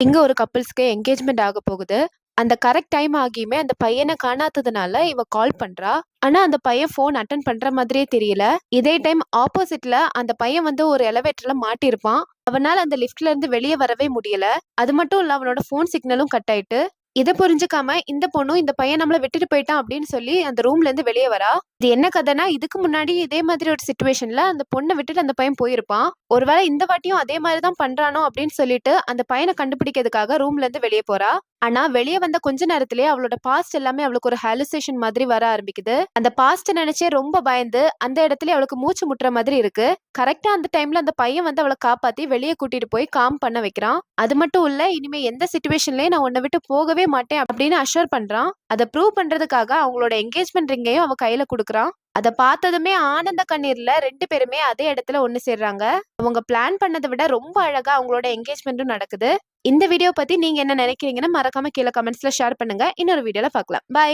இங்க ஒரு கப்பிள்ஸ்க்கு என்கேஜ்மெண்ட் ஆக போகுது. அந்த கரெக்ட் டைம் ஆகியுமே அந்த பையன காணாததுனால இவ கால் பண்றா. ஆனா அந்த பையன் ஃபோன் அட்டெண்ட் பண்ற மாதிரியே தெரியல. இதே டைம் ஆப்போசிட்ல அந்த பையன் வந்து ஒரு எலவேட்டர்ல மாட்டியிருப்பான். அவனால அந்த லிஃப்ட்ல இருந்து வெளிய வரவே முடியல. அது மட்டும் இல்ல அவனோட ஃபோன் சிக்னலும் கட் ஆயிட்டு. இத புரிஞ்சுக்காம இந்த பொண்ணும் இந்த பையன் நம்மள விட்டுட்டு போயிட்டான் அப்படின்னு சொல்லி அந்த ரூம்ல இருந்து வெளிய வரா. இது என்ன கதைன்னா, இதுக்கு முன்னாடி இதே மாதிரி ஒரு சிச்சுவேஷன்ல அந்த பொண்ண விட்டுட்டு அந்த பையன் போயிருப்பான். ஒருவேளை இந்த வாட்டியும் அதே மாரி தான் பண்றானோ அப்படின்னு சொல்லிட்டு, அந்த பையன கண்டுபிடிக்கிறதுக்காக ரூம்ல இருந்து வெளிய போறா. ஆனா வெளிய வந்த கொஞ்ச நேரத்திலேயே அவளோட பாஸ்ட் எல்லாமே அவளுக்கு ஒரு ஹாலுசினேஷன் மாதிரி வர ஆரம்பிக்குது. அந்த பாஸ்ட்ட நெனச்சே ரொம்ப பயந்து, அந்த இடத்திலேயே அவளுக்கு மூச்சு முட்டுற மாதிரி இருக்கு. கரெக்ட்டா அந்த டைம்ல அந்த பையன் வந்து அவள காப்பாத்தி வெளிய கூட்டிட்டு போய் காம் பண்ண வைக்கிறான். அது மட்டும் இல்ல, இனிமே எந்த சிச்சுவேஷன்லயும் நான் உன்ன விட்டு போகவே மாட்டேன் அப்படின்னு அஷ்யூர் பண்றான். அத ப்ரூவ் பண்றதுக்காக அவங்களோட என்கேஜ்மெண்ட் ரிங்கையும் அவ கையில குடுக்குறான். அத பார்த்ததுமே ஆனந்த கண்ணீர்ல 2 பேருமே அதே இடத்துல ஒண்ணு சேர்றாங்க. அவங்க பிளான் பண்ணத விட ரொம்ப அழகா அவங்களோட என்கேஜ்மெண்ட்டும் நடக்குது. இந்த வீடியோ பத்தி நீங்க என்ன நினைக்கிறீங்கன்னு மறக்காம கீழ கமெண்ட்ஸ்ல ஷேர் பண்ணுங்க. இன்னொரு வீடியோல பார்க்கலாம். பை.